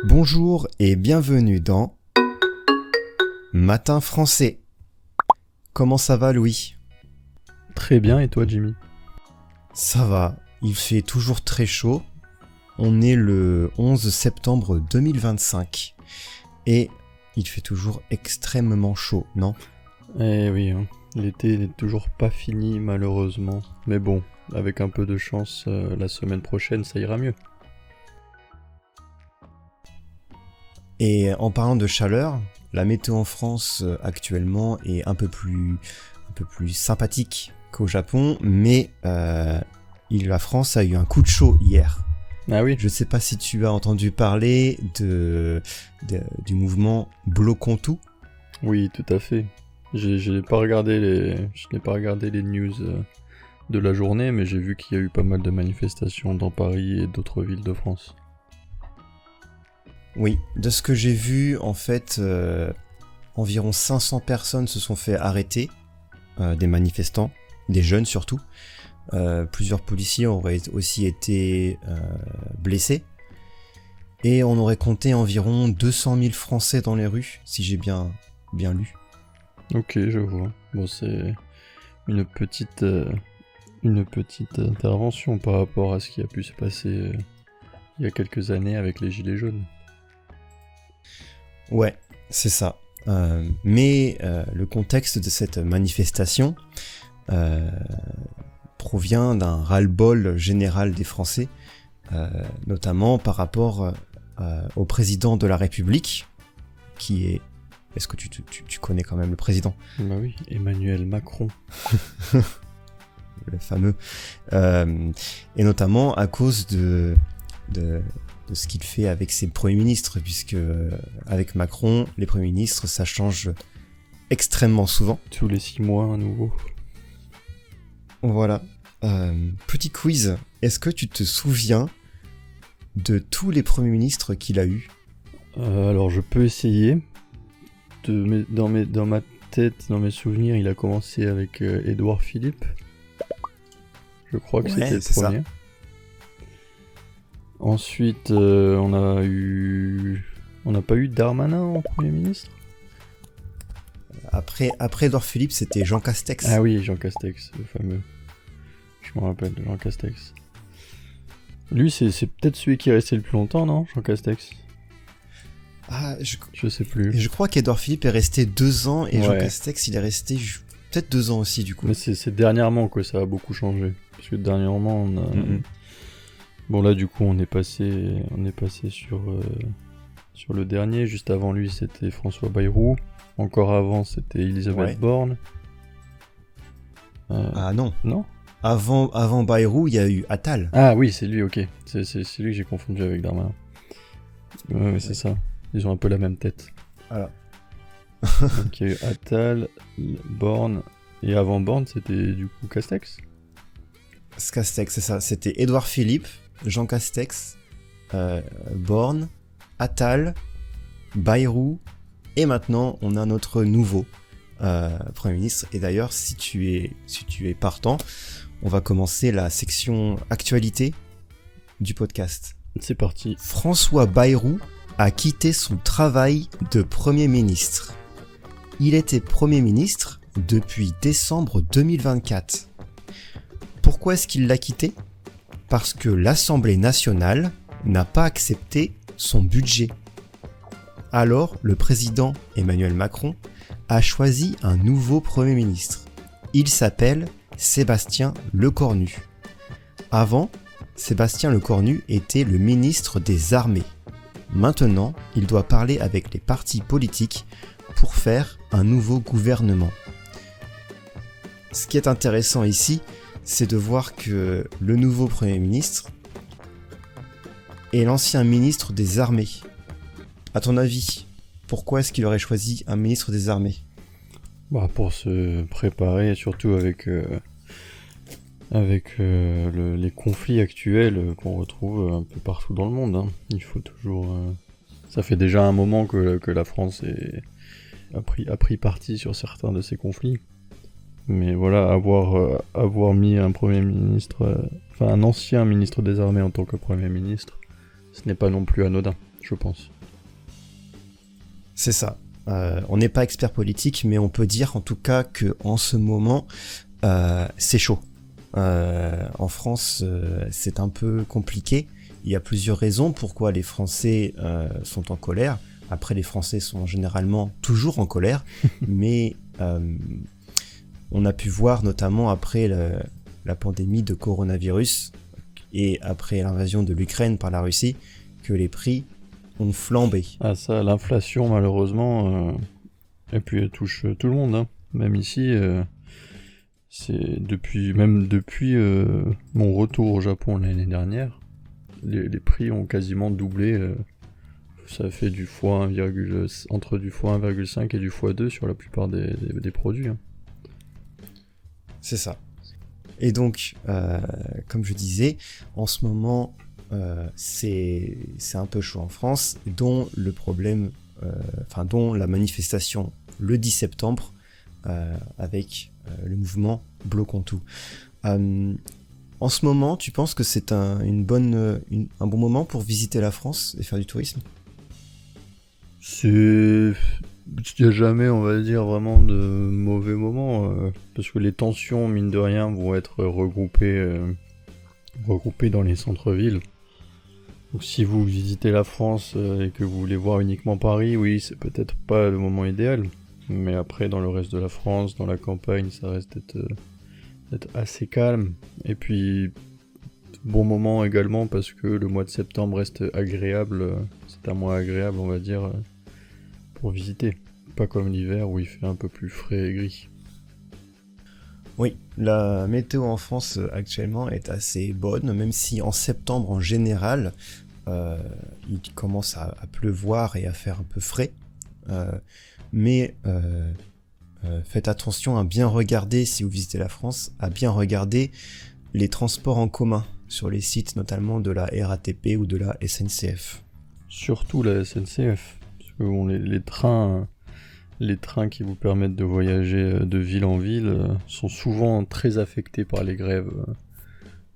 Bonjour et bienvenue dans Matin français. Comment ça va, Louis? Très bien, et toi, Jimmy? Ça va, il fait toujours très chaud. On est le 11 septembre 2025 et il fait toujours extrêmement chaud, non? Eh oui, hein. L'été n'est toujours pas fini, malheureusement. Mais bon, avec un peu de chance, la semaine prochaine, ça ira mieux. Et en parlant de chaleur, la météo en France actuellement est un peu plus sympathique qu'au Japon, mais la France a eu un coup de chaud hier. Ah oui? Je sais pas si tu as entendu parler du mouvement Bloquons tout. Oui, tout à fait. Je n'ai pas regardé les news de la journée, mais j'ai vu qu'il y a eu pas mal de manifestations dans Paris et d'autres villes de France. Oui, de ce que j'ai vu, en fait, environ 500 personnes se sont fait arrêter, des manifestants, des jeunes surtout. Plusieurs policiers auraient aussi été blessés. Et on aurait compté environ 200 000 Français dans les rues, si j'ai bien lu. Ok, je vois. Bon, c'est une petite intervention par rapport à ce qui a pu se passer il y a quelques années avec les Gilets jaunes. Ouais, c'est ça. Mais le contexte de cette manifestation provient d'un ras-le-bol général des Français, notamment par rapport au président de la République, qui est... Est-ce que tu connais quand même le président? Bah oui, Emmanuel Macron. Le fameux. Et notamment à cause de ce qu'il fait avec ses premiers ministres, puisque avec Macron, les premiers ministres, ça change extrêmement souvent. Tous les 6 mois, à nouveau. Voilà. Petit quiz. Est-ce que tu te souviens de tous les premiers ministres qu'il a eu? Alors, je peux essayer. Dans ma tête, dans mes souvenirs, il a commencé avec Édouard Philippe. Je crois que c'était le premier. Ça. Ensuite, on n'a pas eu Darmanin en Premier ministre? Après Édouard Philippe, c'était Jean Castex. Ah oui, Jean Castex, le fameux. Je me rappelle de Jean Castex. Lui, c'est peut-être celui qui est resté le plus longtemps, non, Jean Castex? Ah, je sais plus. Et je crois qu'Édouard Philippe est resté 2 ans et Jean Castex, il est resté peut-être 2 ans aussi, du coup. Mais c'est dernièrement que ça a beaucoup changé. Parce que dernièrement, on a... Bon, là, du coup, on est passé sur le dernier. Juste avant lui, c'était François Bayrou. Encore avant, c'était Elisabeth Borne. Ah non. Non? Avant Bayrou, il y a eu Attal. Ah oui, c'est lui, ok. C'est lui que j'ai confondu avec Darmanin. Ouais, c'est ça. Ils ont un peu la même tête. Voilà. Donc il y a eu Attal, Borne, et avant Borne, c'était du coup Castex. Castex, c'est ça. C'était Édouard Philippe, Jean Castex, Borne, Attal, Bayrou, et maintenant on a notre nouveau Premier ministre. Et d'ailleurs, si tu es partant, on va commencer la section actualité du podcast. C'est parti. François Bayrou a quitté son travail de Premier ministre. Il était Premier ministre depuis décembre 2024. Pourquoi est-ce qu'il l'a quitté? Parce que l'Assemblée nationale n'a pas accepté son budget. Alors, le président Emmanuel Macron a choisi un nouveau Premier ministre. Il s'appelle Sébastien Lecornu. Avant, Sébastien Lecornu était le ministre des Armées. Maintenant, il doit parler avec les partis politiques pour faire un nouveau gouvernement. Ce qui est intéressant ici, c'est de voir que le nouveau Premier ministre est l'ancien ministre des Armées. À ton avis, pourquoi est-ce qu'il aurait choisi un ministre des Armées? Pour se préparer, surtout avec les conflits actuels qu'on retrouve un peu partout dans le monde. Hein. Il faut toujours... Ça fait déjà un moment que la France a pris parti sur certains de ces conflits. Mais voilà, avoir mis un Premier ministre... un ancien ministre des Armées en tant que Premier ministre, ce n'est pas non plus anodin. je pense. C'est ça. On n'est pas expert politique, mais on peut dire en tout cas que en ce moment, c'est chaud. En France, c'est un peu compliqué. Il y a plusieurs raisons pourquoi les Français sont en colère. Après, les Français sont généralement toujours en colère, mais on a pu voir notamment après la pandémie de coronavirus et après l'invasion de l'Ukraine par la Russie que les prix ont flambé. Ah ça, l'inflation malheureusement, et puis elle touche tout le monde, hein. Même ici, c'est depuis mon retour au Japon l'année dernière, les prix ont quasiment doublé. Ça fait entre du x1,5 et du x2 sur la plupart des produits, hein. C'est ça. Et donc, comme je disais, en ce moment, c'est un peu chaud en France, dont le problème, dont la manifestation le 10 septembre avec le mouvement Bloquons tout. En ce moment, tu penses que c'est un bon moment pour visiter la France et faire du tourisme ? Il n'y a jamais, on va dire, vraiment de mauvais moments, parce que les tensions, mine de rien, vont être regroupées dans les centres-villes. Donc si vous visitez la France et que vous voulez voir uniquement Paris, oui, c'est peut-être pas le moment idéal. Mais après, dans le reste de la France, dans la campagne, ça reste d'être assez calme. Et puis, bon moment également, parce que le mois de septembre reste agréable. C'est un mois agréable, on va dire, pour visiter. Pas comme l'hiver où il fait un peu plus frais et gris. Oui, la météo en France actuellement est assez bonne, même si en septembre en général, il commence à pleuvoir et à faire un peu frais. Mais faites attention à bien regarder, si vous visitez la France, à bien regarder les transports en commun sur les sites notamment de la RATP ou de la SNCF. Surtout la SNCF, parce que bon, les trains qui vous permettent de voyager de ville en ville sont souvent très affectés par les grèves.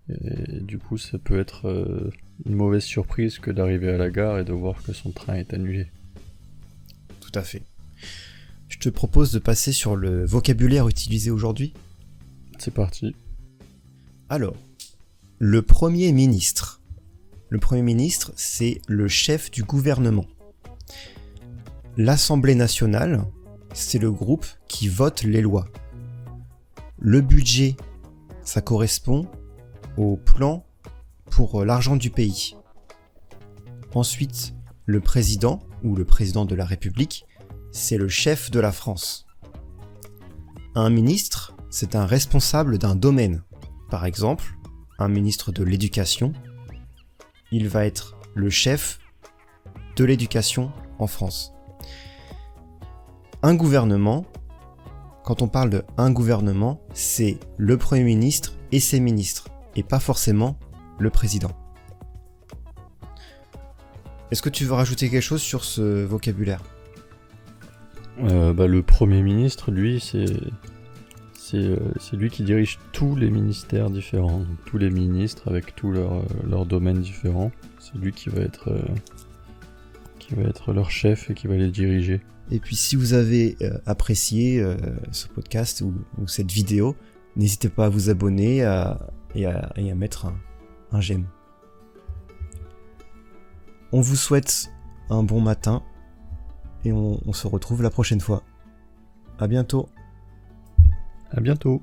Et du coup, ça peut être une mauvaise surprise que d'arriver à la gare et de voir que son train est annulé. Tout à fait. Je te propose de passer sur le vocabulaire utilisé aujourd'hui. C'est parti. Alors, le Premier ministre. Le Premier ministre, c'est le chef du gouvernement. L'Assemblée nationale, c'est le groupe qui vote les lois. Le budget, ça correspond au plan pour l'argent du pays. Ensuite, le président, ou le président de la République, c'est le chef de la France. Un ministre, c'est un responsable d'un domaine. Par exemple, un ministre de l'Éducation, il va être le chef de l'éducation en France. Un gouvernement, quand on parle de un gouvernement, c'est le Premier ministre et ses ministres, et pas forcément le président. Est-ce que tu veux rajouter quelque chose sur ce vocabulaire ? Le Premier ministre, lui, c'est lui qui dirige tous les ministères différents, donc tous les ministres avec tous leurs domaines différents. C'est lui qui va être leur chef et qui va les diriger. Et puis si vous avez apprécié ce podcast ou cette vidéo, n'hésitez pas à vous abonner et à mettre un j'aime. On vous souhaite un bon matin et on se retrouve la prochaine fois. À bientôt. À bientôt.